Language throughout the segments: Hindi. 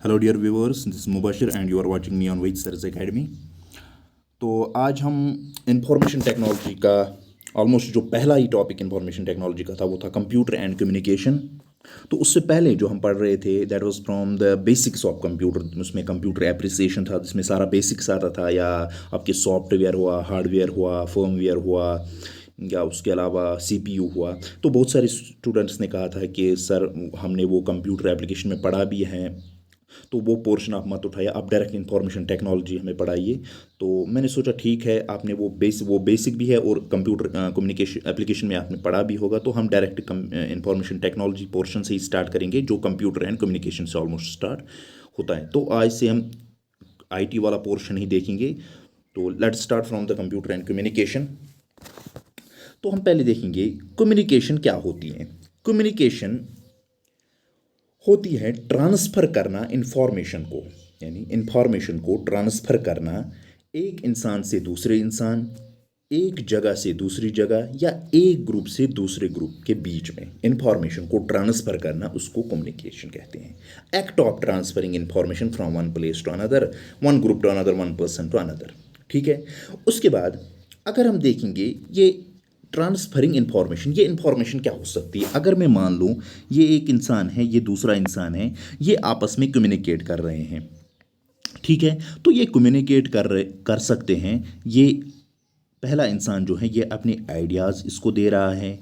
Hello dear viewers, this Mubashir and you are watching me on wedge search academy. तो आज हम इंफॉर्मेशन टेक्नोलॉजी का ऑलमोस्ट जो पहला ही टॉपिक इंफॉर्मेशन टेक्नोलॉजी का था वो था कंप्यूटर एंड कम्युनिकेशन। तो उससे पहले जो हम पढ़ रहे थे that was from the basics of computer. उसमें कंप्यूटर एप्रिसिएशन था जिसमें सारा बेसिक्स आता था, या आपके सॉफ्टवेयर हुआ, हार्डवेयर हुआ, फर्मवेयर हुआ, या उसके अलावा सीपीयू हुआ। तो बहुत सारे स्टूडेंट्स ने कहा था कि सर हमने वो कंप्यूटर एप्लीकेशन में पढ़ा भी है, तो वो पोर्शन आप मत उठाइए, आप डायरेक्ट इंफॉर्मेशन टेक्नोलॉजी हमें पढ़ाइए। तो मैंने सोचा ठीक है, आपने वो बेसिक भी है और कंप्यूटर कम्युनिकेशन एप्लीकेशन में आपने पढ़ा भी होगा, तो हम डायरेक्ट इंफॉर्मेशन टेक्नोलॉजी पोर्शन से ही स्टार्ट करेंगे जो कंप्यूटर एंड कम्युनिकेशन से ऑलमोस्ट स्टार्ट होता है। तो आज से हम आईटी वाला पोर्शन ही देखेंगे। तो let's start from the computer and communication. तो हम पहले देखेंगे कम्युनिकेशन क्या होती है। कम्युनिकेशन होती है ट्रांसफ़र करना इंफॉर्मेशन को, यानी इंफॉर्मेशन को ट्रांसफ़र करना एक इंसान से दूसरे इंसान, एक जगह से दूसरी जगह, या एक ग्रुप से दूसरे ग्रुप के बीच में इंफॉर्मेशन को ट्रांसफ़र करना, उसको कम्युनिकेशन कहते हैं। Act of transferring information from one place to another, one group to another, one person to another. ठीक है। उसके बाद अगर हम देखेंगे ये ट्रांसफरिंग इंफॉर्मेशन, ये इंफॉर्मेशन क्या हो सकती है। अगर मैं मान लूँ ये एक इंसान है, ये दूसरा इंसान है, ये आपस में कम्युनिकेट कर रहे हैं। ठीक है। तो ये कम्युनिकेट कर सकते हैं। ये पहला इंसान जो है ये अपने आइडियाज़ इसको दे रहा है,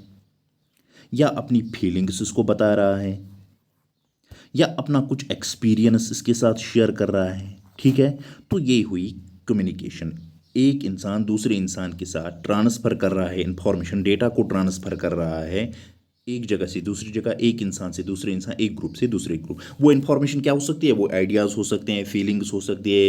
या अपनी फीलिंग्स इसको बता रहा है, या अपना कुछ एक्सपीरियंस इसके साथ शेयर कर रहा है। ठीक है। तो ये हुई कम्युनिकेशन। एक इंसान दूसरे इंसान के साथ ट्रांसफ़र कर रहा है इंफॉर्मेशन, डेटा को ट्रांसफ़र कर रहा है एक जगह से दूसरी जगह, एक इंसान से दूसरे इंसान, एक ग्रुप से दूसरे ग्रुप। वो इन्फॉर्मेशन क्या हो सकती है, वो आइडियाज़ हो सकते हैं, फीलिंग्स हो सकती है,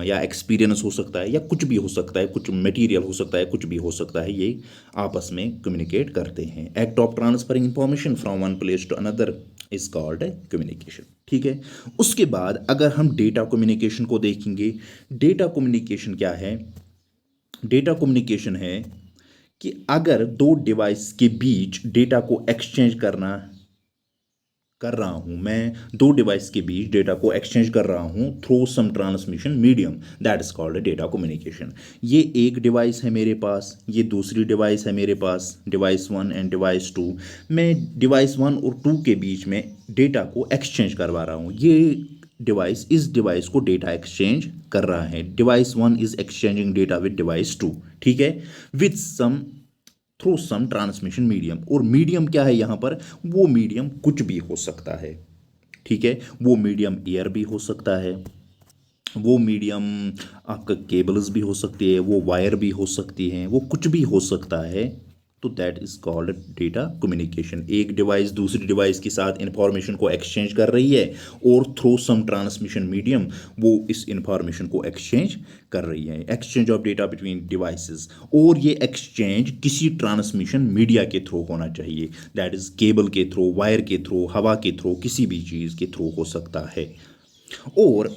या एक्सपीरियंस हो सकता है, या कुछ भी हो सकता है, कुछ मटेरियल हो सकता है, कुछ भी हो सकता है। ये आपस में कम्युनिकेट करते हैं। Act of transferring information from one place to another is called communication. ठीक है। उसके बाद अगर हम डेटा कम्युनिकेशन को देखेंगे, डेटा कम्युनिकेशन क्या है। डेटा कम्युनिकेशन है कि अगर दो डिवाइस के बीच डेटा को एक्सचेंज कर रहा हूं, मैं दो डिवाइस के बीच डेटा को एक्सचेंज कर रहा हूं through some transmission medium, that is called data communication. ये एक डिवाइस है मेरे पास, ये दूसरी डिवाइस है मेरे पास, device one and device two. मैं डिवाइस वन और टू के बीच में डेटा को एक्सचेंज करवा रहा हूँ। ये डिवाइस इस डिवाइस को डेटा एक्सचेंज कर रहा है। Device one is exchanging data with device two. ठीक है। With some through some transmission medium. और मीडियम क्या है यहाँ पर, वो मीडियम कुछ भी हो सकता है। ठीक है। वो मीडियम एयर भी हो सकता है, वो मीडियम आपका केबल्स भी हो सकती है, वो वायर भी हो सकती हैं, वो कुछ भी हो सकता है। तो that is called data communication. एक डिवाइस दूसरी डिवाइस के साथ इंफॉर्मेशन को एक्सचेंज कर रही है, और थ्रू सम ट्रांसमिशन मीडियम वो इस इंफॉर्मेशन को एक्सचेंज कर रही है। Exchange of data between devices, और ये एक्सचेंज किसी ट्रांसमिशन मीडिया के थ्रू होना चाहिए। दैट इज केबल के थ्रू, वायर के थ्रू, हवा के थ्रू, किसी भी चीज़ के थ्रू हो सकता है। और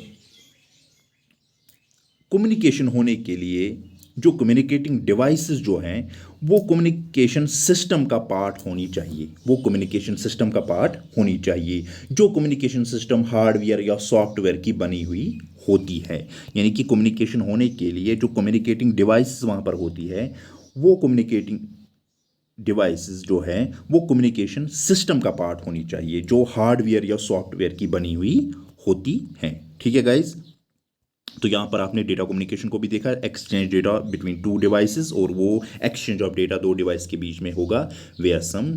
कम्युनिकेशन होने के लिए जो कम्युनिकेटिंग डिवाइसेस जो हैं वो कम्युनिकेशन सिस्टम का पार्ट होनी चाहिए, वो कम्युनिकेशन सिस्टम का पार्ट होनी चाहिए, जो कम्युनिकेशन सिस्टम हार्डवेयर या सॉफ्टवेयर की बनी हुई होती है। यानी कि कम्युनिकेशन होने के लिए जो कम्युनिकेटिंग डिवाइसेस वहाँ पर होती है, वो कम्युनिकेटिंग डिवाइसेस जो है वो कम्युनिकेशन सिस्टम का पार्ट होनी चाहिए, जो हार्डवेयर या सॉफ्टवेयर की बनी हुई होती हैं। ठीक है गाइज। तो यहाँ पर आपने डेटा कम्युनिकेशन को भी देखा, exchange data between two devices, और वो एक्सचेंज ऑफ डेटा दो डिवाइस के बीच में होगा where some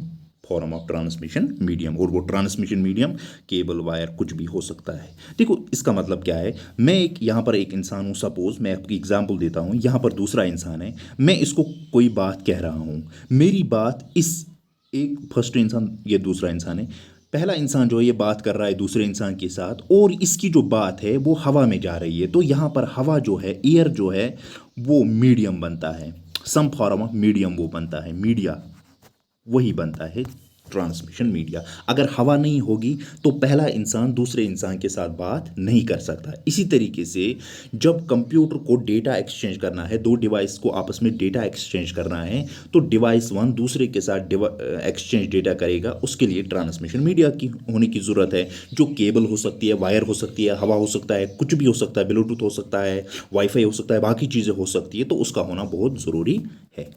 form of transmission medium. और वो ट्रांसमिशन मीडियम केबल, वायर, कुछ भी हो सकता है। देखो इसका मतलब क्या है, मैं एक यहाँ पर एक इंसान हूँ, सपोज मैं आपकी एग्जांपल देता हूँ, यहाँ पर दूसरा इंसान है, मैं इसको कोई बात कह रहा हूँ, मेरी बात इस एक फर्स्ट इंसान, ये दूसरा इंसान है, पहला इंसान जो है ये बात कर रहा है दूसरे इंसान के साथ, और इसकी जो बात है वो हवा में जा रही है। तो यहाँ पर हवा जो है, एयर जो है, वो मीडियम बनता है, सम फॉर्म ऑफ मीडियम वो बनता है, मीडिया वही बनता है। Transmission media. अगर हवा नहीं होगी तो पहला इंसान दूसरे इंसान के साथ बात नहीं कर सकता। इसी तरीके से जब कंप्यूटर को डेटा एक्सचेंज करना है, दो डिवाइस को आपस में डेटा एक्सचेंज करना है, तो डिवाइस वन दूसरे के साथ एक्सचेंज डेटा करेगा, उसके लिए ट्रांसमिशन मीडिया की होने की ज़रूरत है, जो केबल हो सकती है, वायर हो सकती है, हवा हो सकता है, कुछ भी हो सकता है, ब्लूटूथ हो सकता है, वाईफाई हो सकता है, बाकी चीज़ें हो सकती है, तो उसका होना बहुत ज़रूरी है।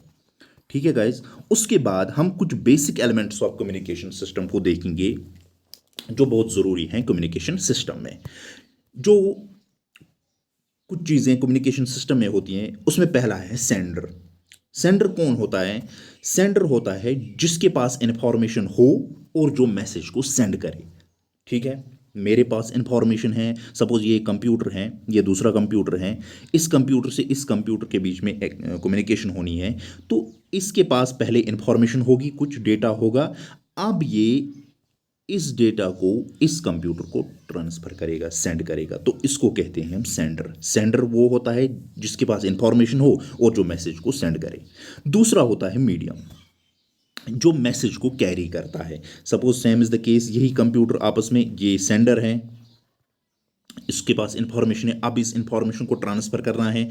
ठीक है गाइज, उसके बाद हम कुछ basic elements of communication system को देखेंगे जो बहुत ज़रूरी हैं कम्युनिकेशन सिस्टम में। जो कुछ चीज़ें कम्युनिकेशन सिस्टम में होती हैं, उसमें पहला है सेंडर। सेंडर कौन होता है? सेंडर होता है जिसके पास इंफॉर्मेशन हो और जो मैसेज को सेंड करे। ठीक है, मेरे पास इंफॉर्मेशन है, सपोज ये कंप्यूटर है, ये दूसरा कंप्यूटर है, इस कंप्यूटर से इस कंप्यूटर के बीच में कम्युनिकेशन होनी है, तो इसके पास पहले इंफॉर्मेशन होगी, कुछ डेटा होगा, अब ये इस डेटा को इस कंप्यूटर को ट्रांसफ़र करेगा, सेंड करेगा, तो इसको कहते हैं हम सेंडर। सेंडर वो होता है जिसके पास इंफॉर्मेशन हो और जो मैसेज को सेंड करे। दूसरा होता है मीडियम, जो मैसेज को कैरी करता है। Suppose same is the case, यही कंप्यूटर आपस में, ये सेंडर है, इसके पास इंफॉर्मेशन है, अब इस इंफॉर्मेशन को ट्रांसफ़र करना है।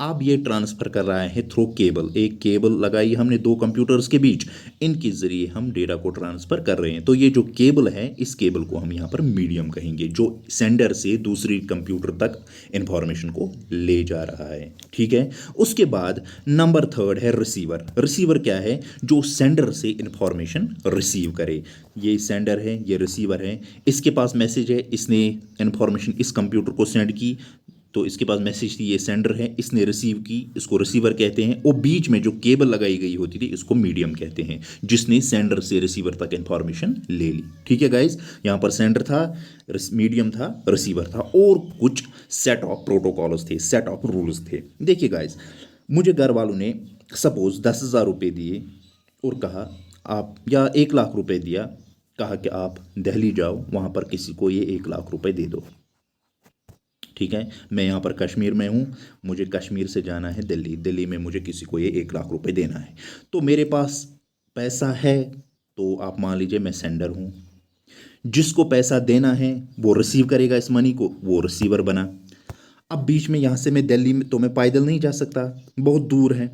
अब ये ट्रांसफ़र कर रहा है थ्रू केबल, एक केबल लगाई हमने दो कंप्यूटर्स के बीच, इनके ज़रिए हम डेटा को ट्रांसफ़र कर रहे हैं। तो ये जो केबल है, इस केबल को हम यहाँ पर मीडियम कहेंगे, जो सेंडर से दूसरी कंप्यूटर तक इंफॉर्मेशन को ले जा रहा है। ठीक है, उसके बाद नंबर थर्ड है रिसीवर। रिसीवर क्या है? जो सेंडर से इंफॉर्मेशन रिसीव करे। ये सेंडर है, ये रिसीवर है, इसके पास मैसेज है, इसने इंफॉर्मेशन इस कंप्यूटर को सेंड की, तो इसके पास मैसेज थी, ये सेंडर है, इसने रिसीव की, इसको रिसीवर कहते हैं। और बीच में जो केबल लगाई गई होती थी, इसको मीडियम कहते हैं, जिसने सेंडर से रिसीवर तक इंफॉर्मेशन ले ली। ठीक है गाइज, यहाँ पर सेंडर था, मीडियम था, रिसीवर था, और कुछ सेट ऑफ प्रोटोकॉल्स थे, सेट ऑफ रूल्स थे। देखिए गाइज, मुझे घर वालों ने सपोज 10,000 रुपये दिए और कहा आप, या 1,00,000 रुपये दिया, कहा कि आप दिल्ली जाओ, वहाँ पर किसी को ये 1,00,000 रुपये दे दो। ठीक है, मैं यहाँ पर कश्मीर में हूँ, मुझे कश्मीर से जाना है दिल्ली, दिल्ली में मुझे किसी को ये 1,00,000 रुपये देना है, तो मेरे पास पैसा है, तो आप मान लीजिए मैं सेंडर हूँ, जिसको पैसा देना है वो रिसीव करेगा इस मनी को, वो रिसीवर बना। अब बीच में यहाँ से मैं दिल्ली में, तो मैं पैदल नहीं जा सकता, बहुत दूर है,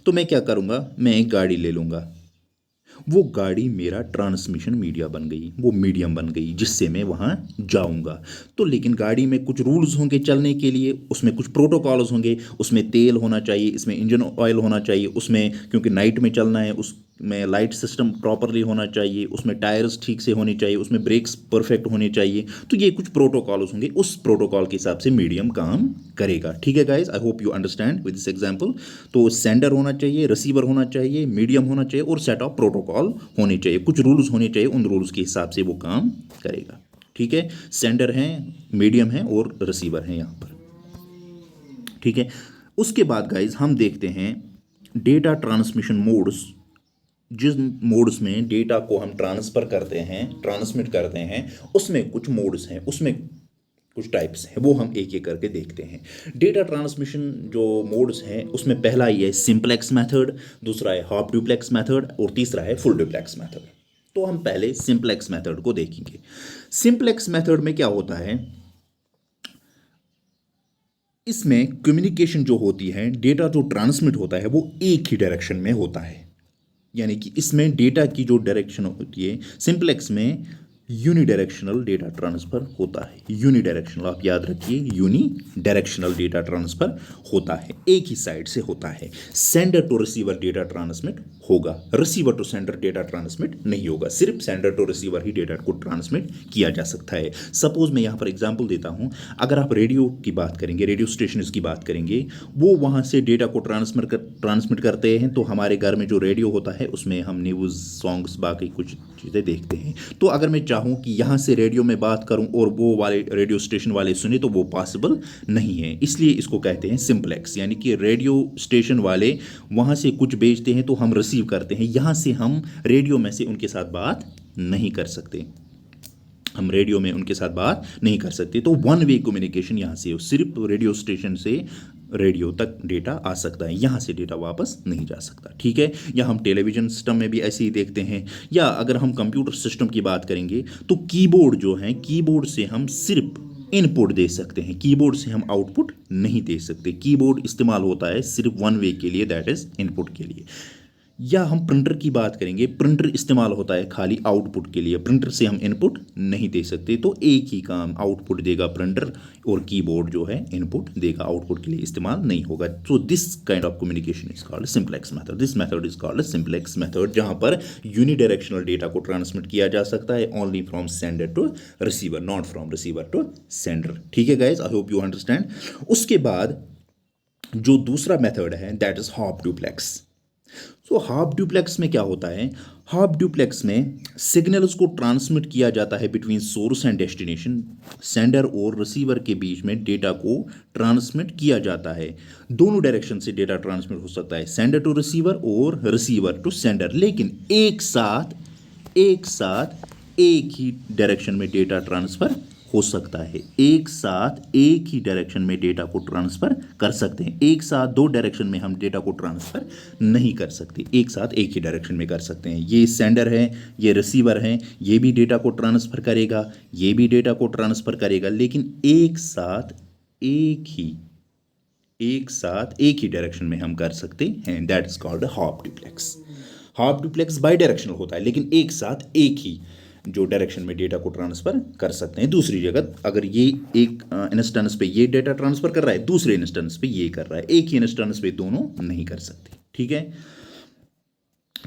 तो मैं क्या करूँगा, मैं एक गाड़ी ले लूँगा, वो गाड़ी मेरा ट्रांसमिशन मीडिया बन गई, वो मीडियम बन गई जिससे मैं वहाँ जाऊँगा। तो लेकिन गाड़ी में कुछ रूल्स होंगे चलने के लिए, उसमें कुछ प्रोटोकॉल्स होंगे, उसमें तेल होना चाहिए, इसमें इंजन ऑयल होना चाहिए, उसमें क्योंकि नाइट में चलना है, उसमें लाइट सिस्टम प्रॉपरली होना चाहिए, उसमें टायर्स ठीक से होने चाहिए, उसमें ब्रेक्स परफेक्ट होने चाहिए। तो ये कुछ प्रोटोकॉल्स होंगे, उस प्रोटोकॉल के हिसाब से मीडियम काम करेगा। ठीक है guys, I hope you understand with this example. तो सेंडर होना चाहिए, रिसीवर होना चाहिए, मीडियम होना चाहिए, और सेट ऑफ प्रोटोकॉल होने चाहिए, कुछ रूल्स होने चाहिए, उन रूल्स के हिसाब से वो काम करेगा। ठीक है, सेंडर है, मीडियम है और रिसीवर है यहाँ पर। ठीक है, उसके बाद गाइज हम देखते हैं डेटा ट्रांसमिशन मोड्स। जिस मोड्स में डेटा को हम ट्रांसफ़र करते हैं, ट्रांसमिट करते हैं, उसमें कुछ मोड्स हैं, उसमें कुछ टाइप्स हैं, वो हम एक एक करके देखते हैं। डेटा ट्रांसमिशन जो मोड्स हैं, उसमें पहला ही है सिंपलेक्स मेथड, दूसरा है हाफ डुप्लेक्स मेथड, और तीसरा है फुल डुप्लेक्स मेथड। तो हम पहले सिंपलेक्स मेथड को देखेंगे। सिंपलेक्स मेथड में क्या होता है, इसमें कम्युनिकेशन जो होती है, डेटा जो ट्रांसमिट होता है, वो एक ही डायरेक्शन में होता है, यानी कि इसमें डेटा की जो डायरेक्शन होती है, सिंपलेक्स में यूनिडायरेक्शनल डेटा ट्रांसफ़र होता है। यूनिडायरेक्शनल, आप याद रखिए, यूनिडायरेक्शनल डेटा ट्रांसफ़र होता है, एक ही साइड से होता है। Sender to receiver data transmit होगा, receiver to sender data transmit नहीं होगा, सिर्फ सेंडर टू रिसीवर ही डेटा को ट्रांसमिट किया जा सकता है। सपोज मैं यहाँ पर एग्जांपल देता हूँ, अगर आप रेडियो की बात करेंगे, रेडियो स्टेशन की बात करेंगे, वो वहाँ से डेटा को ट्रांसमिट करते हैं, तो हमारे घर में जो रेडियो होता है, उसमें हम न्यूज़, सॉन्ग्स, बाकी कुछ चीज़ें देखते हैं। तो अगर मैं चाहूँ कि यहाँ से रेडियो में बात करूँ और वो वाले रेडियो स्टेशन वाले सुने, तो वो पॉसिबल नहीं है, इसलिए इसको कहते हैं सिंपलेक्स। यानी कि रेडियो स्टेशन वाले वहाँ से कुछ भेजते हैं, तो हम रिसीव करते हैं, यहाँ से हम रेडियो में से उनके साथ बात नहीं कर सकते, हम रेडियो में उनके साथ बात नहीं कर सकते। तो वन वे कम्युनिकेशन यहाँ से, सिर्फ रेडियो स्टेशन से रेडियो तक डेटा आ सकता है, यहाँ से डेटा वापस नहीं जा सकता। ठीक है, या हम टेलीविज़न सिस्टम में भी ऐसे ही देखते हैं, या अगर हम कंप्यूटर सिस्टम की बात करेंगे तो कीबोर्ड जो है, कीबोर्ड से हम सिर्फ इनपुट दे सकते हैं, कीबोर्ड से हम आउटपुट नहीं दे सकते। कीबोर्ड इस्तेमाल होता है सिर्फ वन वे के लिए, दैट इज़ इनपुट के लिए। या हम प्रिंटर की बात करेंगे, प्रिंटर इस्तेमाल होता है खाली आउटपुट के लिए, प्रिंटर से हम इनपुट नहीं दे सकते। तो एक ही काम, आउटपुट देगा प्रिंटर और कीबोर्ड जो है इनपुट देगा, आउटपुट के लिए इस्तेमाल नहीं होगा। So this kind of communication is called simplex method. This method is called simplex method, जहां पर यूनिडायरेक्शनल डेटा को ट्रांसमिट किया जा सकता है only from sender to receiver, not from receiver to sender. ठीक है guys, I hope you understand. उसके बाद जो दूसरा मेथड है that is half duplex. So half duplex में क्या होता है, हाफ डुप्लेक्स में सिग्नल्स को ट्रांसमिट किया जाता है between source and destination, sender और रिसीवर के बीच में डेटा को ट्रांसमिट किया जाता है। दोनों डायरेक्शन से डेटा ट्रांसमिट हो सकता है, सेंडर टू रिसीवर और रिसीवर टू सेंडर, लेकिन एक साथ एक ही डायरेक्शन में डेटा ट्रांसफर हो सकता है। एक साथ एक ही डायरेक्शन में डेटा को ट्रांसफर कर सकते हैं, एक साथ दो डायरेक्शन में हम डेटा को ट्रांसफर नहीं कर सकते, एक साथ एक ही डायरेक्शन में कर सकते हैं। ये सेंडर है, ये रिसीवर है, ये भी डेटा को ट्रांसफर करेगा, ये भी डेटा को ट्रांसफर करेगा, लेकिन एक साथ एक ही डायरेक्शन में हम कर सकते हैं, that is called half duplex. Half duplex by directional होता है, लेकिन एक साथ एक ही जो डायरेक्शन में डेटा को ट्रांसफर कर सकते हैं। दूसरी जगह अगर ये एक इंस्टेंस पे ये डेटा ट्रांसफर कर रहा है, दूसरे इंस्टेंस पे ये कर रहा है, एक ही इंस्टेंस पे दोनों नहीं कर सकते। ठीक है,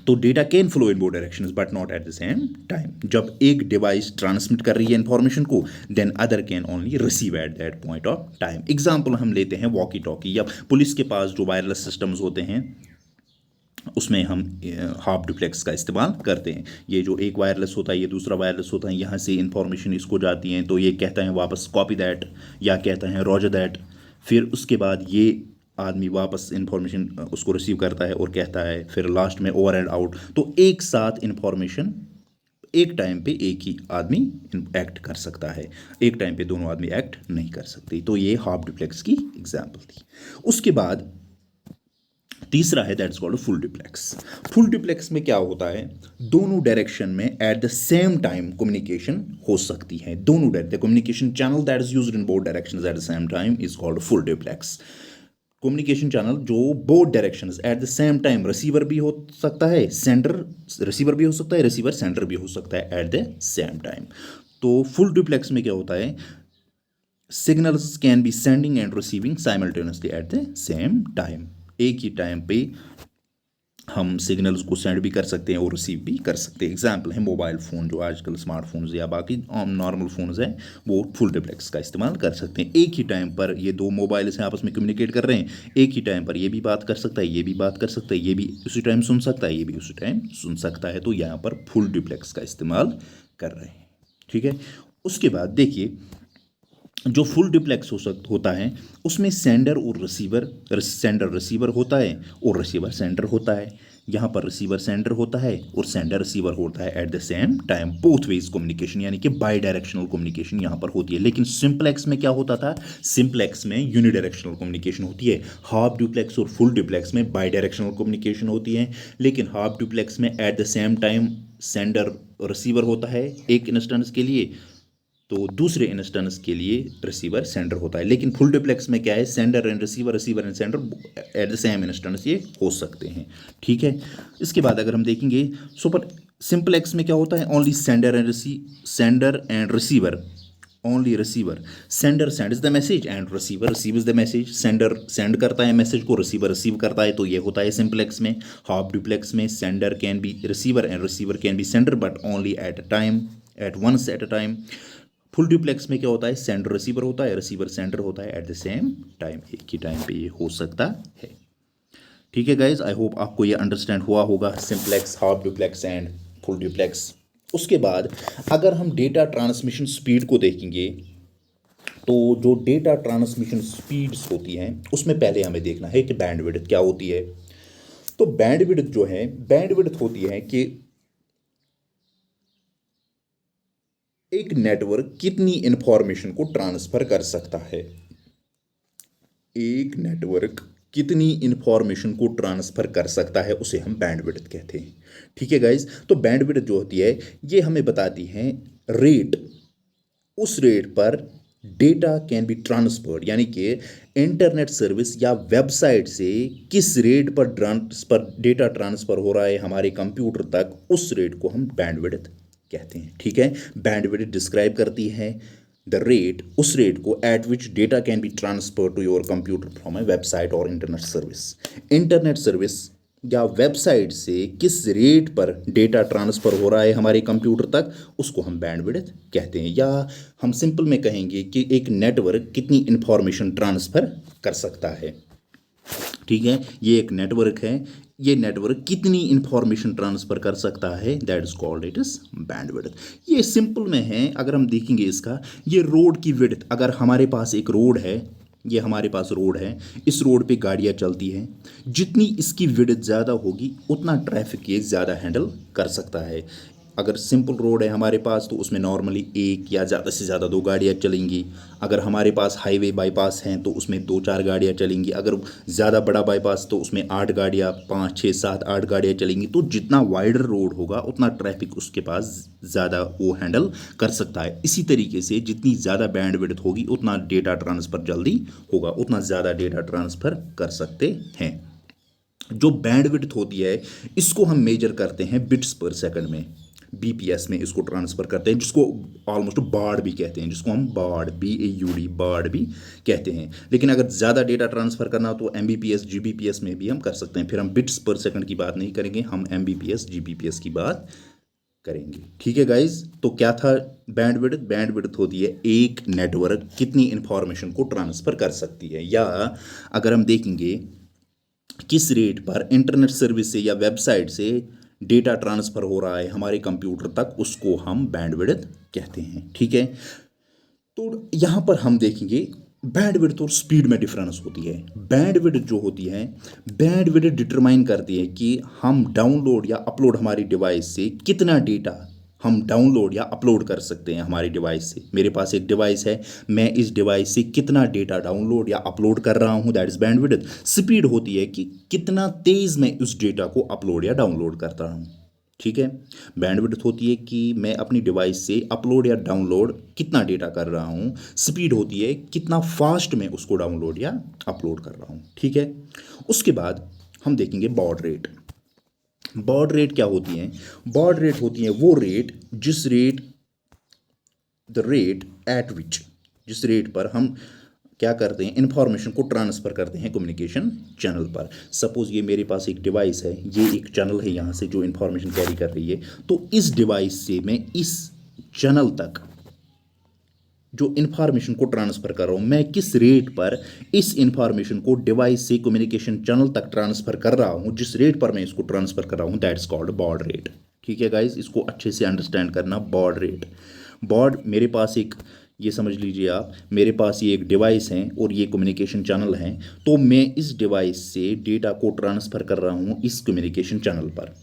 तो data can flow in both directions but not at the same time. जब एक डिवाइस ट्रांसमिट कर रही है इंफॉर्मेशन को, then other can only receive at that point of time. Example हम लेते हैं वॉकी टॉकी, या पुलिस के पास जो वायरलेस सिस्टम्स होते हैं उसमें हम हाफ डुप्लेक्स का इस्तेमाल करते हैं। ये जो एक वायरलेस होता है, ये दूसरा वायरलेस होता है, यहाँ से इंफॉर्मेशन इसको जाती है, तो ये कहता है वापस कॉपी दैट, या कहता है रॉजर दैट। फिर उसके बाद ये आदमी वापस इंफॉर्मेशन उसको रिसीव करता है और कहता है, फिर लास्ट में ओवर एंड आउट। तो एक साथ इंफॉर्मेशन एक टाइम पे एक ही आदमी एक्ट कर सकता है, एक टाइम पे दोनों आदमी एक्ट नहीं कर सकते। तो ये हाफ डुप्लेक्स की एग्जाम्पल थी। उसके बाद तीसरा है that's called full duplex. Full duplex में क्या होता है, दोनों डायरेक्शन में at the same time communication हो सकती है। दोनों the communication channel that is used in both directions at the same time is called full duplex. Communication channel जो both directions at the same time, receiver भी हो सकता है, सेंडर रिसीवर भी हो सकता है, रिसीवर सेंडर भी हो सकता है एट द सेम टाइम। तो फुल डुप्लेक्स में क्या होता है, signals can be sending end receiving simultaneously eight the same time. एक ही टाइम पे हम सिग्नल्स को सेंड भी कर सकते हैं और रिसीव भी कर सकते हैं। एग्जाम्पल है मोबाइल फ़ोन, जो आजकल स्मार्टफोन्स या बाकी नॉर्मल फ़ोन्स हैं, वो फुल डुप्लेक्स का इस्तेमाल कर सकते हैं। एक ही टाइम पर ये दो मोबाइल से आपस में कम्युनिकेट कर रहे हैं, एक ही टाइम पर ये भी बात कर सकता है, ये भी बात कर सकता है, ये भी उसी टाइम सुन सकता है, ये भी उसी टाइम सुन सकता है। तो यहाँ पर फुल डुप्लेक्स का इस्तेमाल कर रहे हैं। ठीक है, उसके बाद देखिए जो फुल डुप्लेक्स होता है उसमें सेंडर और रिसीवर, सेंडर रिसीवर होता है और रिसीवर सेंडर होता है। यहाँ पर रिसीवर सेंडर होता है और सेंडर रिसीवर होता है eight the same time, both ways communication, यानी कि बाई डायरेक्शनल कम्युनिकेशन यहाँ पर होती है। लेकिन सिंप्लेक्स में क्या होता था, सिंप्लेक्स में यूनिडायरेक्शनल कम्युनिकेशन होती है। हाफ डुप्लेक्स और फुल डुप्लेक्स में बाई डायरेक्शनल कम्युनिकेशन होती है, लेकिन हाफ डुप्लेक्स में at the same time sender receiver होता है एक इंस्टेंस के लिए, तो दूसरे इंस्टेंस के लिए रिसीवर सेंडर होता है। लेकिन फुल डुप्लेक्स में क्या है, sender and receiver, receiver and sender eight the same instance ये हो सकते हैं। ठीक है, इसके बाद अगर हम देखेंगे सुपर सिंपलेक्स में क्या होता है, only sender and receiver, only receiver, sender sends the message and receiver receives the message. Sender send करता है मैसेज को, रिसीवर रिसीव करता है, तो ये होता है सिंपलेक्स में। हाफ डुप्लेक्स में sender can be receiver and receiver can be sender, but only at a time, at once at a time. Full duplex में क्या होता है, सेंडर रिसीवर होता है, रिसीवर सेंडर होता है एट द सेम टाइम, एक ही टाइम पे ये हो सकता है। ठीक है गाइज, आई होप आपको ये अंडरस्टैंड हुआ होगा, simplex, half duplex and full duplex. उसके बाद अगर हम डेटा ट्रांसमिशन स्पीड को देखेंगे, तो जो डेटा ट्रांसमिशन स्पीड्स होती हैं उसमें पहले हमें देखना है कि बैंडविड्थ क्या होती है। तो बैंडविड्थ जो है, बैंडविड्थ होती है कि एक नेटवर्क कितनी इंफॉर्मेशन को ट्रांसफर कर सकता है। एक नेटवर्क कितनी इंफॉर्मेशन को ट्रांसफर कर सकता है उसे हम बैंडविड्थ कहते हैं। ठीक है गाइज, तो बैंडविड्थ जो होती है ये हमें बताती है रेट, उस रेट पर डेटा कैन बी ट्रांसफर्ड, यानी कि इंटरनेट सर्विस या वेबसाइट से किस रेट पर डेटा ट्रांसफर हो रहा है हमारे कंप्यूटर तक, उस रेट को हम बैंडविड्थ कहते हैं। ठीक है, बैंडविड्थ डिस्क्राइब करती है द रेट, उस रेट को at which data can be transfer to your computer from a website और इंटरनेट सर्विस। इंटरनेट सर्विस या वेबसाइट से किस रेट पर डेटा ट्रांसफ़र हो रहा है हमारे कंप्यूटर तक, उसको हम बैंडविड्थ कहते हैं। या हम सिंपल में कहेंगे कि एक नेटवर्क कितनी इंफॉर्मेशन ट्रांसफ़र कर सकता है। ठीक है, ये एक नेटवर्क है, ये नेटवर्क कितनी इंफॉर्मेशन ट्रांसफ़र कर सकता है, that is called it is bandwidth. ये सिंपल में है, अगर हम देखेंगे इसका, ये रोड की विड्थ, अगर हमारे पास एक रोड है, ये हमारे पास रोड है, इस रोड पे गाड़ियाँ चलती हैं, जितनी इसकी विड्थ ज़्यादा होगी उतना ट्रैफिक ये ज़्यादा हैंडल कर सकता है। अगर सिंपल रोड है हमारे पास तो उसमें नॉर्मली एक या ज़्यादा से ज़्यादा दो गाड़ियाँ चलेंगी। अगर हमारे पास हाईवे बाईपास हैं तो उसमें दो चार गाड़ियाँ चलेंगी। अगर ज़्यादा बड़ा बाईपास तो उसमें 8 गाड़ियाँ, 5 6 7 8 गाड़ियाँ चलेंगी। तो जितना वाइडर रोड होगा उतना ट्रैफिक उसके पास ज़्यादा वो हैंडल कर सकता है। इसी तरीके से जितनी ज़्यादा बैंडविड्थ होगी उतना डेटा ट्रांसफ़र जल्दी होगा, उतना ज़्यादा डेटा ट्रांसफ़र कर सकते हैं। जो बैंडविड्थ होती है इसको हम मेजर करते हैं बिट्स पर सेकंड में, बीपीएस में इसको ट्रांसफ़र करते हैं, जिसको ऑलमोस्ट बाड़ भी कहते हैं, जिसको हम बाड़, BAUD बाड़ भी कहते हैं। लेकिन अगर ज़्यादा डेटा ट्रांसफ़र करना हो तो MBPS GBPS में भी हम कर सकते हैं। फिर हम बिट्स पर सेकंड की बात नहीं करेंगे, हम MBPS GBPS की बात करेंगे। ठीक है गाइज, तो क्या था बैंडविड्थ? बैंडविड्थ होती है एक नेटवर्क कितनी इंफॉर्मेशन को ट्रांसफ़र कर सकती है, या अगर हम देखेंगे किस रेट पर इंटरनेट सर्विस से या वेबसाइट से डेटा ट्रांसफ़र हो रहा है हमारे कंप्यूटर तक, उसको हम बैंडविड्थ कहते हैं। ठीक है, तो यहाँ पर हम देखेंगे बैंडविड्थ और स्पीड में डिफरेंस होती है। बैंडविड्थ जो होती है, बैंडविड्थ डिटरमाइन करती है कि हम डाउनलोड या अपलोड हमारी डिवाइस से कितना डेटा हम डाउनलोड या अपलोड कर सकते हैं हमारी डिवाइस से। मेरे पास एक डिवाइस है, मैं इस डिवाइस से कितना डेटा डाउनलोड या अपलोड कर रहा हूँ, दैट इज़ बैंडविड्थ। स्पीड होती है कि कितना तेज़ मैं उस डेटा को अपलोड या डाउनलोड करता हूँ। ठीक है, बैंडविड्थ होती है कि मैं अपनी डिवाइस से अपलोड या डाउनलोड कितना डेटा कर रहा हूँ। स्पीड होती है कितना फास्ट मैं उसको डाउनलोड या अपलोड कर रहा हूँ। ठीक है, उसके बाद हम देखेंगे बॉड रेट। बॉड रेट क्या होती है? बॉड रेट होती है वो रेट जिस रेट, द रेट एट विच, जिस रेट पर हम क्या करते हैं, इंफॉर्मेशन को ट्रांसफ़र करते हैं कम्युनिकेशन चैनल पर। सपोज़ ये मेरे पास एक डिवाइस है, ये एक चैनल है यहाँ से जो इंफॉर्मेशन कैरी कर रही है, तो इस डिवाइस से मैं इस चैनल तक जो इन्फॉर्मेशन को ट्रांसफ़र कर रहा हूँ, मैं किस रेट पर इस इन्फॉर्मेशन को डिवाइस से कम्युनिकेशन चैनल तक ट्रांसफ़र कर रहा हूँ, जिस रेट पर मैं इसको ट्रांसफ़र कर रहा हूँ, दैट्स कॉल्ड बॉड रेट। ठीक है गाइज, इसको अच्छे से अंडरस्टैंड करना, बॉड रेट। बॉड, मेरे पास एक, ये समझ लीजिए आप, मेरे पास ये एक डिवाइस है और ये कम्युनिकेशन चैनल है, तो मैं इस डिवाइस से डेटा को ट्रांसफ़र कर रहा हूँ इस कम्युनिकेशन चैनल पर।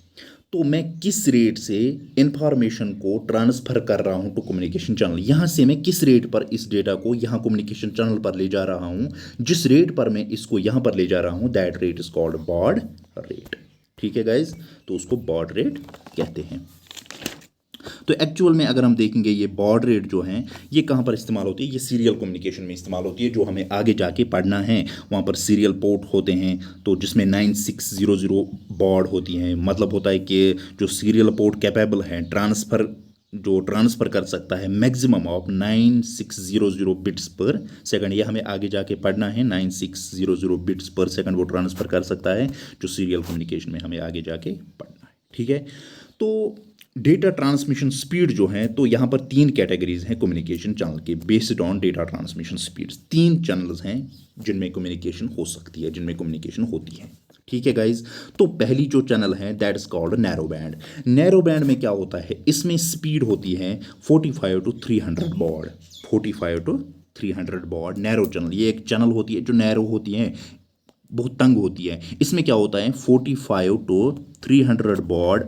तो मैं किस रेट से इंफॉर्मेशन को ट्रांसफ़र कर रहा हूँ टू कम्युनिकेशन चैनल, यहाँ से मैं किस रेट पर इस डेटा को यहाँ कम्युनिकेशन चैनल पर ले जा रहा हूँ, जिस रेट पर मैं इसको यहाँ पर ले जा रहा हूँ, that rate is called baud rate. ठीक है गाइज, तो उसको बॉड रेट कहते हैं। तो एक्चुअल में अगर हम देखेंगे ये बॉड रेट जो है ये कहाँ पर इस्तेमाल होती है, ये सीरियल कम्युनिकेशन में इस्तेमाल होती है, जो हमें आगे जाके पढ़ना है। वहाँ पर सीरियल पोर्ट होते हैं, तो जिसमें 9600 बॉड होती हैं। मतलब होता है कि जो सीरियल पोर्ट कैपेबल हैं ट्रांसफ़र, जो ट्रांसफ़र कर सकता है मैक्सिमम ऑफ 9600 बिट्स पर सेकंड। ये हमें आगे जाके पढ़ना है, 9600 बिट्स पर सेकंड वो ट्रांसफ़र कर सकता है, जो सीरियल कम्युनिकेशन में हमें आगे जाके पढ़ना है। ठीक है, तो डेटा ट्रांसमिशन स्पीड जो है, तो यहाँ पर 3 कैटेगरीज हैं कम्युनिकेशन चैनल के based on data transmission speed. 3 channels हैं जिनमें कम्युनिकेशन हो सकती है, जिनमें कम्युनिकेशन होती है। ठीक है गाइज, तो पहली जो चैनल है that is called narrow band. Narrow band में क्या होता है, इसमें स्पीड होती है 45 to 300 baud, 45 to 300 baud narrow channel. ये एक चैनल होती है जो नैरो होती है, बहुत तंग होती है। इसमें क्या होता है 45 to 300 बॉड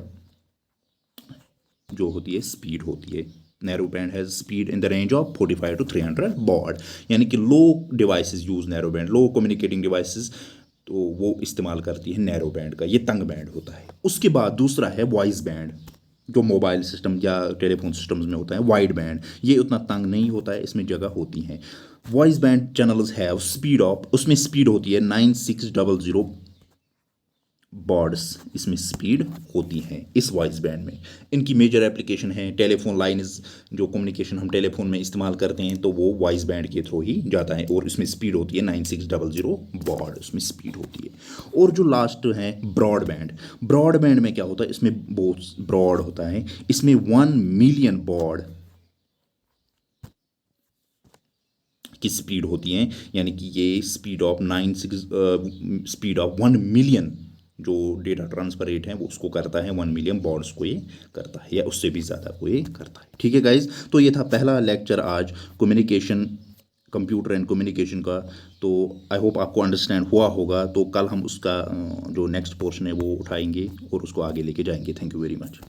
जो होती है स्पीड होती है। Narrow band has speed in the range of 45 to 300 baud, यानी कि लो डिवाइसेस यूज़ नैरो बैंड, लो कम्युनिकेटिंग डिवाइसेस तो वो इस्तेमाल करती है नैरो बैंड का, ये तंग बैंड होता है। उसके बाद दूसरा है वॉइस बैंड, जो मोबाइल सिस्टम या टेलीफोन सिस्टम्स में होता है। वाइड बैंड ये उतना तंग नहीं होता है, इसमें जगह होती है। वॉइस बैंड चैनल्स है स्पीड ऑफ, उसमें स्पीड होती है 9600 बॉर्ड्स, इसमें स्पीड होती है इस वॉइस बैंड में। इनकी मेजर एप्लीकेशन है टेलीफोन लाइन्स, जो कम्युनिकेशन हम टेलीफोन में इस्तेमाल करते हैं तो वो वॉइस बैंड के थ्रू ही जाता है, और इसमें स्पीड होती है 9600 बॉर्ड, उसमें स्पीड होती है। और जो लास्ट है ब्रॉड बैंड, ब्रॉड बैंड में क्या होता है, इसमें बहुत ब्रॉड होता है, इसमें 1 मिलियन बॉर्ड की स्पीड होती है, यानी कि ये स्पीड ऑफ 1 मिलियन जो डेटा ट्रांसफर रेट है वो उसको करता है, 1 मिलियन बॉर्ड्स को ये करता है, या उससे भी ज़्यादा को ये करता है। ठीक है गाइज, तो ये था पहला लेक्चर आज कम्युनिकेशन, कंप्यूटर एंड कम्युनिकेशन का। तो आई होप आपको अंडरस्टैंड हुआ होगा। तो कल हम उसका जो नेक्स्ट पोर्शन है वो उठाएंगे और उसको आगे लेके जाएंगे। Thank you very much.